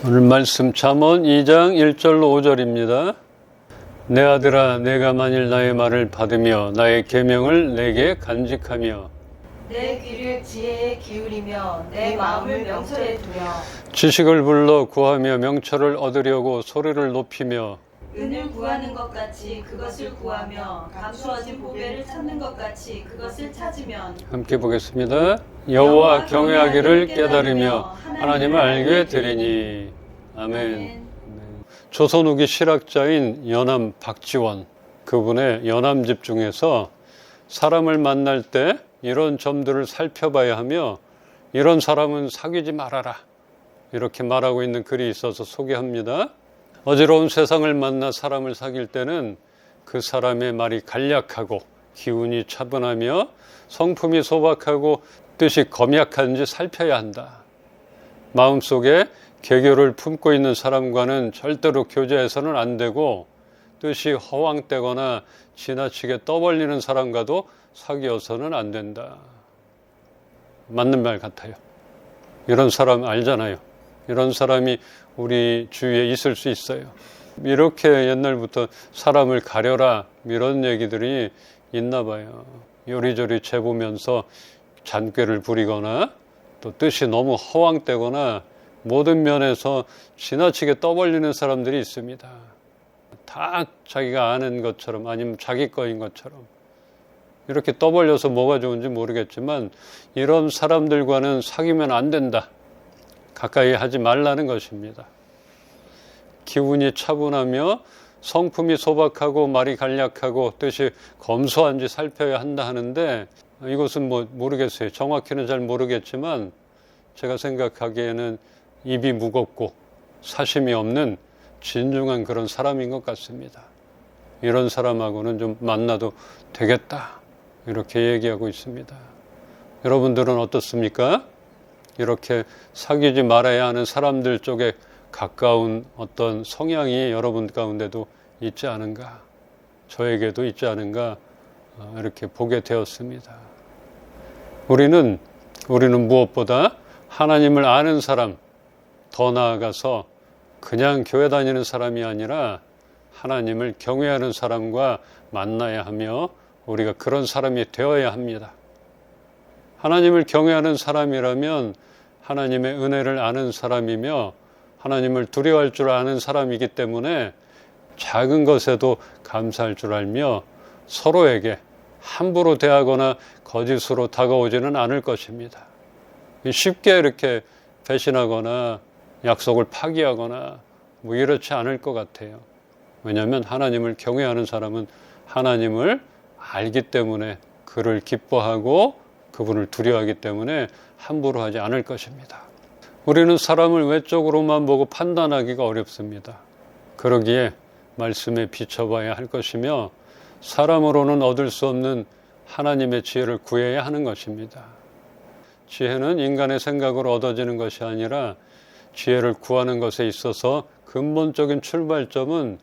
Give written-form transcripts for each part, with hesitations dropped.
오늘 말씀 잠언 2장 1절로 5절입니다. 내 아들아, 내가 만일 나의 말을 받으며 나의 계명을 내게 간직하며 내 귀를 지혜에 기울이며 내 마음을 명철에 두며 지식을 불러 구하며 명철을 얻으려고 소리를 높이며 은을 구하는 것 같이 그것을 구하며 감추어진 보배를 찾는 것 같이 그것을 찾으면 함께 보겠습니다. 여호와 경외하기를 깨달으며 하나님을 알게 되리니. 아멘. 조선 후기 실학자인 연암 박지원, 그분의 연암집 중에서 사람을 만날 때 이런 점들을 살펴봐야 하며 이런 사람은 사귀지 말아라, 이렇게 말하고 있는 글이 있어서 소개합니다. 어지러운 세상을 만나 사람을 사귈 때는 그 사람의 말이 간략하고 기운이 차분하며 성품이 소박하고 뜻이 검약한지 살펴야 한다. 마음속에 개교를 품고 있는 사람과는 절대로 교제해서는 안 되고, 뜻이 허황되거나 지나치게 떠벌리는 사람과도 사귀어서는 안 된다. 맞는 말 같아요. 이런 사람 알잖아요. 이런 사람이 우리 주위에 있을 수 있어요. 이렇게 옛날부터 사람을 가려라, 이런 얘기들이 있나 봐요. 요리조리 재보면서 잔꾀를 부리거나 또 뜻이 너무 허황되거나 모든 면에서 지나치게 떠벌리는 사람들이 있습니다. 다 자기가 아는 것처럼 아니면 자기 거인 것처럼 이렇게 떠벌려서 뭐가 좋은지 모르겠지만 이런 사람들과는 사귀면 안 된다. 가까이 하지 말라는 것입니다. 기운이 차분하며 성품이 소박하고 말이 간략하고 뜻이 검소한지 살펴야 한다 하는데, 이것은 모르겠어요. 정확히는 잘 모르겠지만 제가 생각하기에는 입이 무겁고 사심이 없는 진중한 그런 사람인 것 같습니다. 이런 사람하고는 좀 만나도 되겠다, 이렇게 얘기하고 있습니다. 여러분들은 어떻습니까? 이렇게 사귀지 말아야 하는 사람들 쪽에 가까운 어떤 성향이 여러분 가운데도 있지 않은가, 저에게도 있지 않은가, 이렇게 보게 되었습니다. 우리는 무엇보다 하나님을 아는 사람, 더 나아가서 그냥 교회 다니는 사람이 아니라 하나님을 경외하는 사람과 만나야 하며 우리가 그런 사람이 되어야 합니다. 하나님을 경외하는 사람이라면 하나님의 은혜를 아는 사람이며 하나님을 두려워할 줄 아는 사람이기 때문에 작은 것에도 감사할 줄 알며 서로에게 함부로 대하거나 거짓으로 다가오지는 않을 것입니다. 쉽게 이렇게 배신하거나 약속을 파기하거나 이렇지 않을 것 같아요. 왜냐하면 하나님을 경외하는 사람은 하나님을 알기 때문에 그를 기뻐하고 그분을 두려워하기 때문에 함부로 하지 않을 것입니다. 우리는 사람을 외적으로만 보고 판단하기가 어렵습니다. 그러기에 말씀에 비춰봐야 할 것이며 사람으로는 얻을 수 없는 하나님의 지혜를 구해야 하는 것입니다. 지혜는 인간의 생각으로 얻어지는 것이 아니라 지혜를 구하는 것에 있어서 근본적인 출발점은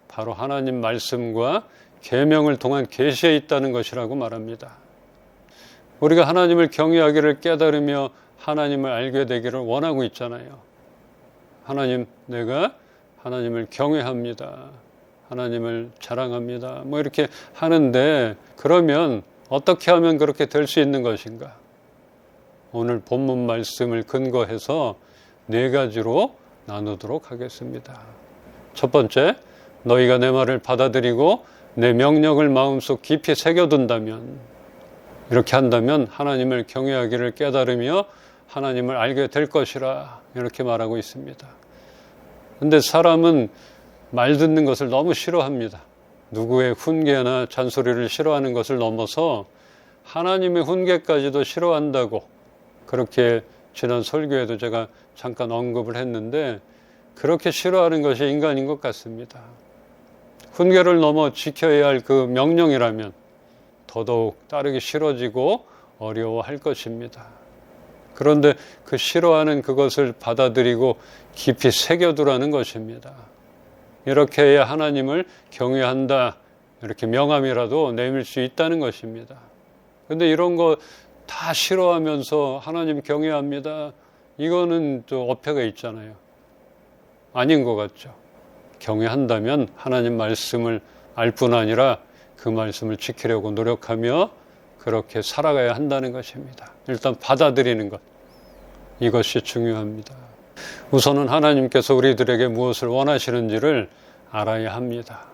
바로 하나님 말씀과 계명을 통한 계시에 있다는 것이라고 말합니다. 우리가 하나님을 경외하기를 깨달으며 하나님을 알게 되기를 원하고 있잖아요. 하나님, 내가 하나님을 경외합니다. 하나님을 자랑합니다. 이렇게 하는데, 그러면 어떻게 하면 그렇게 될 수 있는 것인가? 오늘 본문 말씀을 근거해서 4가지로 나누도록 하겠습니다. 첫 번째, 너희가 내 말을 받아들이고 내 명령을 마음속 깊이 새겨둔다면, 이렇게 한다면 하나님을 경외하기를 깨달으며 하나님을 알게 될 것이라, 이렇게 말하고 있습니다. 그런데 사람은 말 듣는 것을 너무 싫어합니다. 누구의 훈계나 잔소리를 싫어하는 것을 넘어서 하나님의 훈계까지도 싫어한다고, 그렇게 지난 설교에도 제가 잠깐 언급을 했는데, 그렇게 싫어하는 것이 인간인 것 같습니다. 훈계를 넘어 지켜야 할 그 명령이라면 더더욱 따르기 싫어지고 어려워할 것입니다. 그런데 그 싫어하는 그것을 받아들이고 깊이 새겨두라는 것입니다. 이렇게 해야 하나님을 경외한다, 이렇게 명함이라도 내밀 수 있다는 것입니다. 그런데 이런 거 다 싫어하면서 하나님 경외합니다, 이거는 또 어폐가 있잖아요. 아닌 것 같죠. 경외한다면 하나님 말씀을 알 뿐 아니라 그 말씀을 지키려고 노력하며 그렇게 살아가야 한다는 것입니다. 일단 받아들이는 것, 이것이 중요합니다. 우선은 하나님께서 우리들에게 무엇을 원하시는지를 알아야 합니다.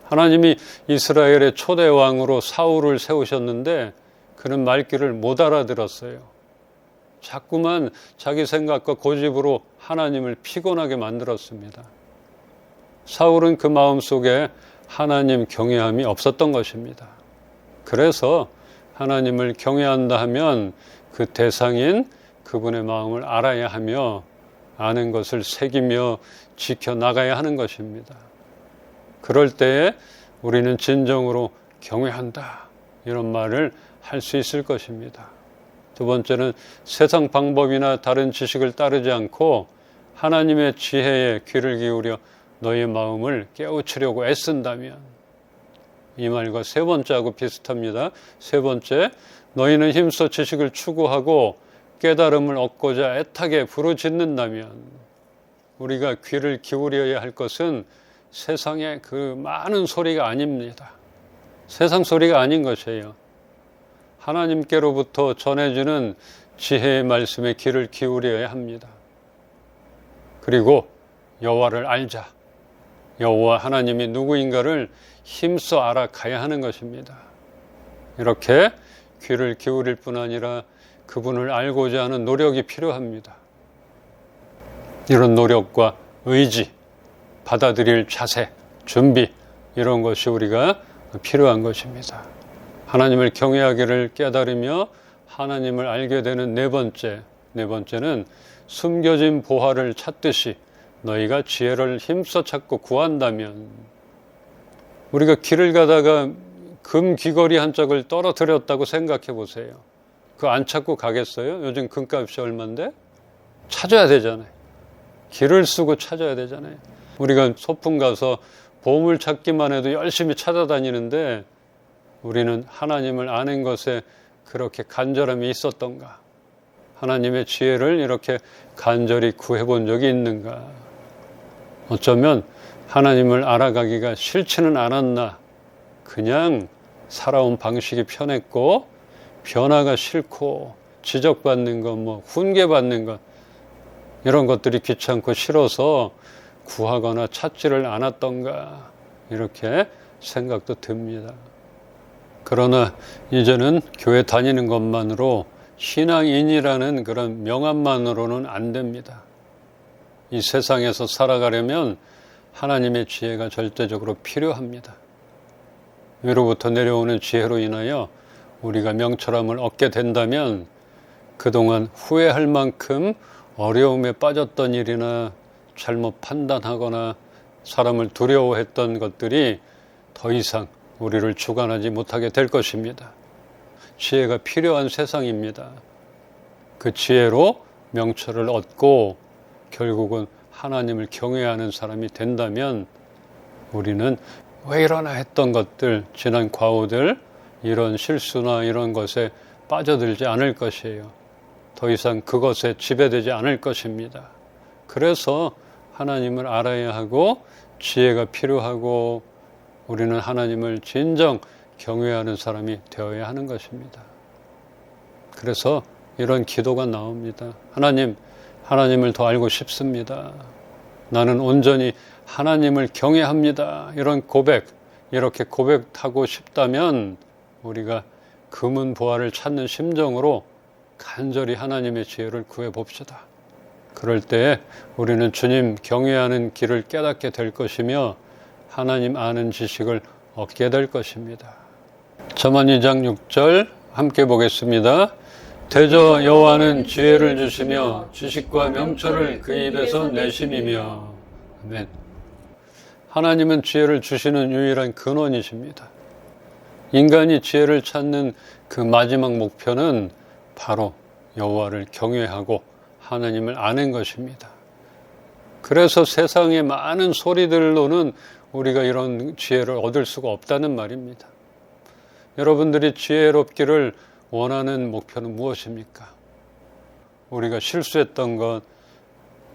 하나님이 이스라엘의 초대 왕으로 사울을 세우셨는데 그는 말귀를 못 알아들었어요. 자꾸만 자기 생각과 고집으로 하나님을 피곤하게 만들었습니다. 사울은 그 마음속에 하나님 경외함이 없었던 것입니다. 그래서 하나님을 경외한다 하면 그 대상인 그분의 마음을 알아야 하며 아는 것을 새기며 지켜나가야 하는 것입니다. 그럴 때에 우리는 진정으로 경외한다, 이런 말을 할 수 있을 것입니다. 두 번째는 세상 방법이나 다른 지식을 따르지 않고 하나님의 지혜에 귀를 기울여 너의 마음을 깨우치려고 애쓴다면, 이 말과 세 번째하고 비슷합니다. 세 번째, 너희는 힘써 지식을 추구하고 깨달음을 얻고자 애타게 부르짖는다면, 우리가 귀를 기울여야 할 것은 세상의 그 많은 소리가 아닙니다. 세상 소리가 아닌 것이에요. 하나님께로부터 전해주는 지혜의 말씀에 귀를 기울여야 합니다. 그리고 여호와를 알자. 여호와 하나님이 누구인가를 힘써 알아가야 하는 것입니다. 이렇게 귀를 기울일 뿐 아니라 그분을 알고자 하는 노력이 필요합니다. 이런 노력과 의지, 받아들일 자세, 준비, 이런 것이 우리가 필요한 것입니다. 하나님을 경외하기를 깨달으며 하나님을 알게 되는 네 번째는 숨겨진 보화를 찾듯이 너희가 지혜를 힘써 찾고 구한다면, 우리가 길을 가다가 금 귀걸이 한 짝을 떨어뜨렸다고 생각해 보세요. 그거 안 찾고 가겠어요? 요즘 금값이 얼만데? 찾아야 되잖아요. 길을 쓰고 찾아야 되잖아요. 우리가 소풍 가서 보물 찾기만 해도 열심히 찾아다니는데 우리는 하나님을 아는 것에 그렇게 간절함이 있었던가? 하나님의 지혜를 이렇게 간절히 구해본 적이 있는가? 어쩌면 하나님을 알아가기가 싫지는 않았나, 그냥 살아온 방식이 편했고 변화가 싫고 지적받는 것, 훈계받는 것, 이런 것들이 귀찮고 싫어서 구하거나 찾지를 않았던가, 이렇게 생각도 듭니다. 그러나 이제는 교회 다니는 것만으로 신앙인이라는 그런 명함만으로는 안 됩니다. 이 세상에서 살아가려면 하나님의 지혜가 절대적으로 필요합니다. 위로부터 내려오는 지혜로 인하여 우리가 명철함을 얻게 된다면 그동안 후회할 만큼 어려움에 빠졌던 일이나 잘못 판단하거나 사람을 두려워했던 것들이 더 이상 우리를 주관하지 못하게 될 것입니다. 지혜가 필요한 세상입니다. 그 지혜로 명철을 얻고 결국은 하나님을 경외하는 사람이 된다면 우리는 왜 이러나 했던 것들, 지난 과오들, 이런 실수나 이런 것에 빠져들지 않을 것이에요. 더 이상 그것에 지배되지 않을 것입니다. 그래서 하나님을 알아야 하고 지혜가 필요하고 우리는 하나님을 진정 경외하는 사람이 되어야 하는 것입니다. 그래서 이런 기도가 나옵니다. 하나님을 더 알고 싶습니다. 나는 온전히 하나님을 경외합니다. 이런 고백, 이렇게 고백하고 싶다면 우리가 금은 보화를 찾는 심정으로 간절히 하나님의 지혜를 구해봅시다. 그럴 때 우리는 주님 경외하는 길을 깨닫게 될 것이며 하나님 아는 지식을 얻게 될 것입니다. 잠언 2장 6절 함께 보겠습니다. 대저 여호와는 지혜를 주시며 지식과 명철을 그 입에서 내심이며. 아멘. 하나님은 지혜를 주시는 유일한 근원이십니다. 인간이 지혜를 찾는 그 마지막 목표는 바로 여호와를 경외하고 하나님을 아는 것입니다. 그래서 세상의 많은 소리들로는 우리가 이런 지혜를 얻을 수가 없다는 말입니다. 여러분들이 지혜롭기를 원하는 목표는 무엇입니까? 우리가 실수했던 것,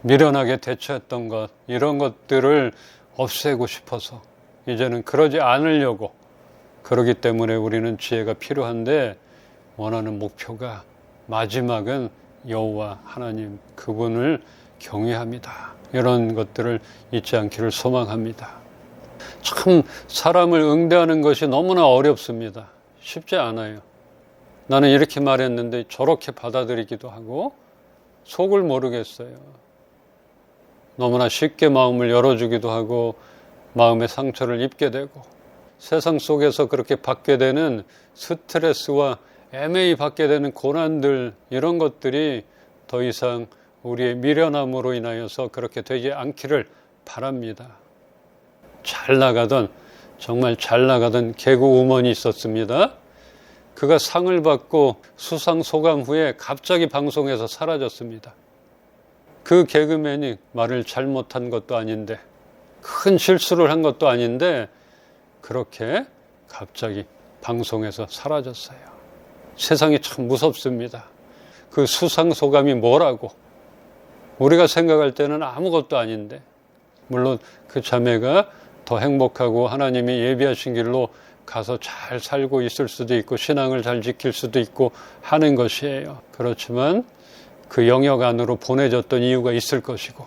미련하게 대처했던 것, 이런 것들을 없애고 싶어서 이제는 그러지 않으려고, 그러기 때문에 우리는 지혜가 필요한데, 원하는 목표가 마지막은 여호와 하나님, 그분을 경외합니다. 이런 것들을 잊지 않기를 소망합니다. 참 사람을 응대하는 것이 너무나 어렵습니다. 쉽지 않아요. 나는 이렇게 말했는데 저렇게 받아들이기도 하고 속을 모르겠어요. 너무나 쉽게 마음을 열어주기도 하고 마음의 상처를 입게 되고, 세상 속에서 그렇게 받게 되는 스트레스와 애매히 받게 되는 고난들, 이런 것들이 더 이상 우리의 미련함으로 인하여서 그렇게 되지 않기를 바랍니다. 잘 나가던, 정말 잘 나가던 개그우먼이 있었습니다. 그가 상을 받고 수상 소감 후에 갑자기 방송에서 사라졌습니다. 그 개그맨이 말을 잘못한 것도 아닌데, 큰 실수를 한 것도 아닌데 그렇게 갑자기 방송에서 사라졌어요. 세상이 참 무섭습니다. 그 수상 소감이 뭐라고, 우리가 생각할 때는 아무것도 아닌데, 물론 그 자매가 더 행복하고 하나님이 예비하신 길로 가서 잘 살고 있을 수도 있고 신앙을 잘 지킬 수도 있고 하는 것이에요. 그렇지만 그 영역 안으로 보내졌던 이유가 있을 것이고,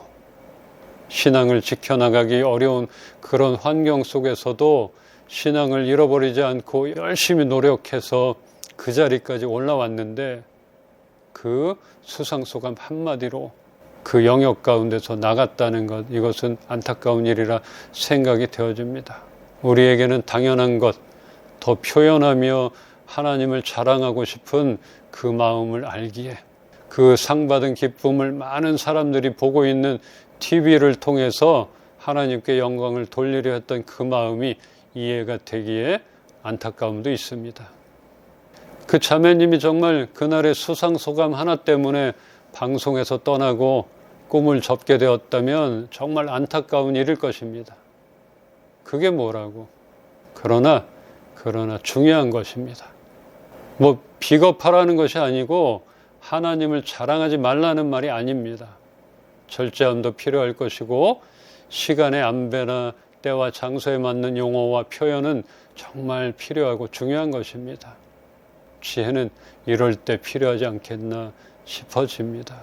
신앙을 지켜나가기 어려운 그런 환경 속에서도 신앙을 잃어버리지 않고 열심히 노력해서 그 자리까지 올라왔는데, 그 수상소감 한마디로 그 영역 가운데서 나갔다는 것, 이것은 안타까운 일이라 생각이 되어집니다. 우리에게는 당연한 것, 더 표현하며 하나님을 자랑하고 싶은 그 마음을 알기에, 그 상 받은 기쁨을 많은 사람들이 보고 있는 TV를 통해서 하나님께 영광을 돌리려 했던 그 마음이 이해가 되기에 안타까움도 있습니다. 그 자매님이 정말 그날의 수상소감 하나 때문에 방송에서 떠나고 꿈을 접게 되었다면 정말 안타까운 일일 것입니다. 그게 뭐라고? 그러나 중요한 것입니다. 뭐 비겁하라는 것이 아니고 하나님을 자랑하지 말라는 말이 아닙니다. 절제함도 필요할 것이고 시간의 안배나 때와 장소에 맞는 용어와 표현은 정말 필요하고 중요한 것입니다. 지혜는 이럴 때 필요하지 않겠나 싶어집니다.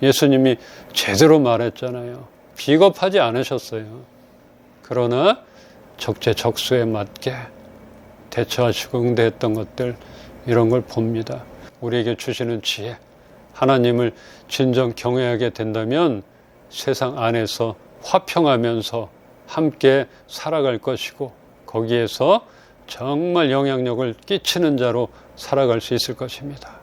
예수님이 제대로 말했잖아요. 비겁하지 않으셨어요. 그러나 적재적소에 맞게 대처하시고 응대했던 것들, 이런 걸 봅니다. 우리에게 주시는 지혜, 하나님을 진정 경외하게 된다면 세상 안에서 화평하면서 함께 살아갈 것이고, 거기에서 정말 영향력을 끼치는 자로 살아갈 수 있을 것입니다.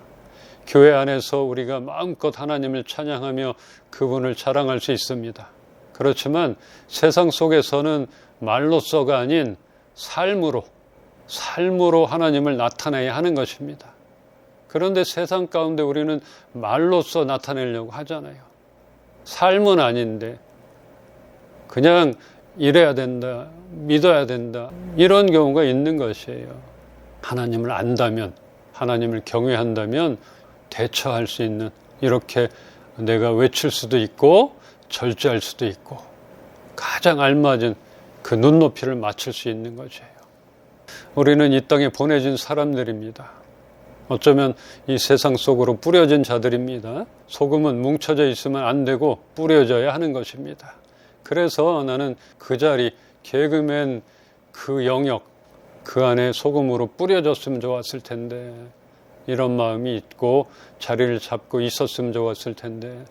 교회 안에서 우리가 마음껏 하나님을 찬양하며 그분을 자랑할 수 있습니다. 그렇지만 세상 속에서는 말로써가 아닌 삶으로 하나님을 나타내야 하는 것입니다. 그런데 세상 가운데 우리는 말로써 나타내려고 하잖아요. 삶은 아닌데 그냥 이래야 된다, 믿어야 된다, 이런 경우가 있는 것이에요. 하나님을 안다면, 하나님을 경외한다면 대처할 수 있는, 이렇게 내가 외칠 수도 있고 절제할 수도 있고 가장 알맞은 그 눈높이를 맞출 수 있는 것이에요. 우리는 이 땅에 보내진 사람들입니다. 어쩌면 이 세상 속으로 뿌려진 자들입니다. 소금은 뭉쳐져 있으면 안 되고 뿌려져야 하는 것입니다. 그래서 나는 그 자리, 개그맨 그 영역, 그 안에 소금으로 뿌려졌으면 좋았을 텐데, 이런 마음이 있고 자리를 잡고 있었으면 좋았을 텐데,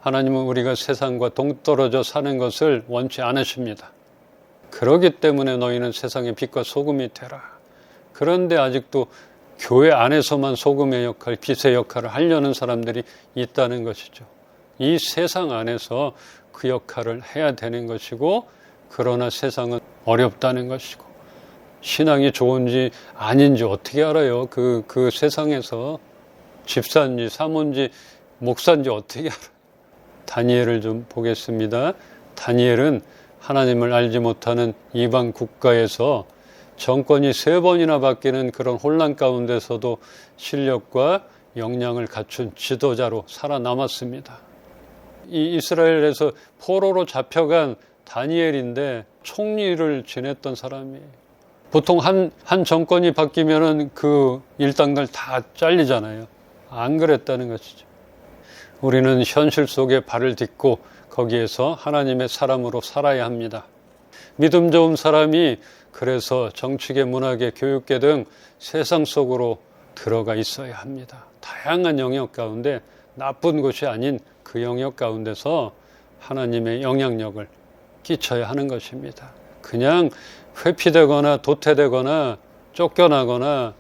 하나님은 우리가 세상과 동떨어져 사는 것을 원치 않으십니다. 그렇기 때문에 너희는 세상의 빛과 소금이 되라. 그런데 아직도 교회 안에서만 소금의 역할, 빛의 역할을 하려는 사람들이 있다는 것이죠. 이 세상 안에서 그 역할을 해야 되는 것이고, 그러나 세상은 어렵다는 것이고, 신앙이 좋은지 아닌지 어떻게 알아요? 그 세상에서 집사인지 사모인지 목사인지 어떻게 알아요? 다니엘을 좀 보겠습니다. 다니엘은 하나님을 알지 못하는 이방 국가에서 정권이 3번이나 바뀌는 그런 혼란 가운데서도 실력과 역량을 갖춘 지도자로 살아남았습니다. 이 이스라엘에서 포로로 잡혀간 다니엘인데 총리를 지냈던 사람이에요. 보통 한 정권이 바뀌면은 그 일당들 다 잘리잖아요. 안 그랬다는 것이죠. 우리는 현실 속에 발을 딛고 거기에서 하나님의 사람으로 살아야 합니다. 믿음 좋은 사람이 그래서 정치계, 문화계, 교육계 등 세상 속으로 들어가 있어야 합니다. 다양한 영역 가운데 나쁜 곳이 아닌 그 영역 가운데서 하나님의 영향력을 끼쳐야 하는 것입니다. 그냥 회피되거나 도태되거나 쫓겨나거나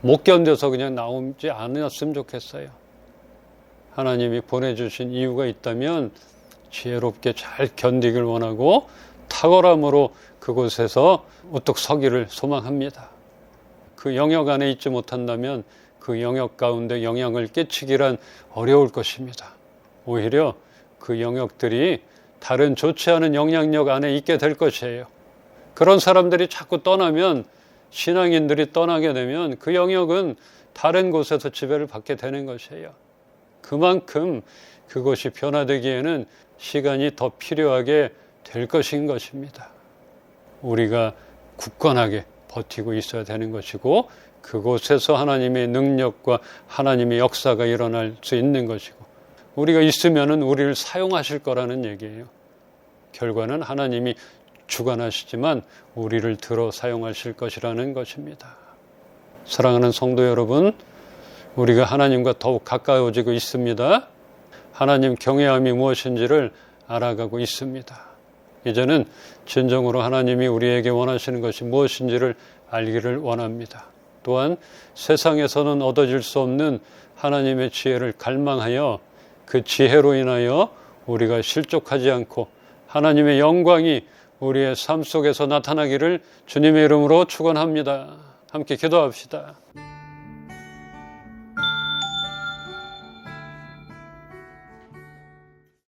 못 견뎌서 그냥 나오지 않았으면 좋겠어요. 하나님이 보내주신 이유가 있다면 지혜롭게 잘 견디길 원하고 탁월함으로 그곳에서 우뚝 서기를 소망합니다. 그 영역 안에 있지 못한다면 그 영역 가운데 영향을 끼치기란 어려울 것입니다. 오히려 그 영역들이 다른 좋지 않은 영향력 안에 있게 될 것이에요. 그런 사람들이 자꾸 떠나면, 신앙인들이 떠나게 되면 그 영역은 다른 곳에서 지배를 받게 되는 것이에요. 그만큼 그것이 변화되기에는 시간이 더 필요하게 될 것인 것입니다. 우리가 굳건하게 버티고 있어야 되는 것이고, 그곳에서 하나님의 능력과 하나님의 역사가 일어날 수 있는 것이고, 우리가 있으면은 우리를 사용하실 거라는 얘기예요. 결과는 하나님이 주관하시지만 우리를 들어 사용하실 것이라는 것입니다. 사랑하는 성도 여러분, 우리가 하나님과 더욱 가까워지고 있습니다. 하나님 경외함이 무엇인지를 알아가고 있습니다. 이제는 진정으로 하나님이 우리에게 원하시는 것이 무엇인지를 알기를 원합니다. 또한 세상에서는 얻어질 수 없는 하나님의 지혜를 갈망하여 그 지혜로 인하여 우리가 실족하지 않고 하나님의 영광이 우리의 삶 속에서 나타나기를 주님의 이름으로 축원합니다. 함께 기도합시다.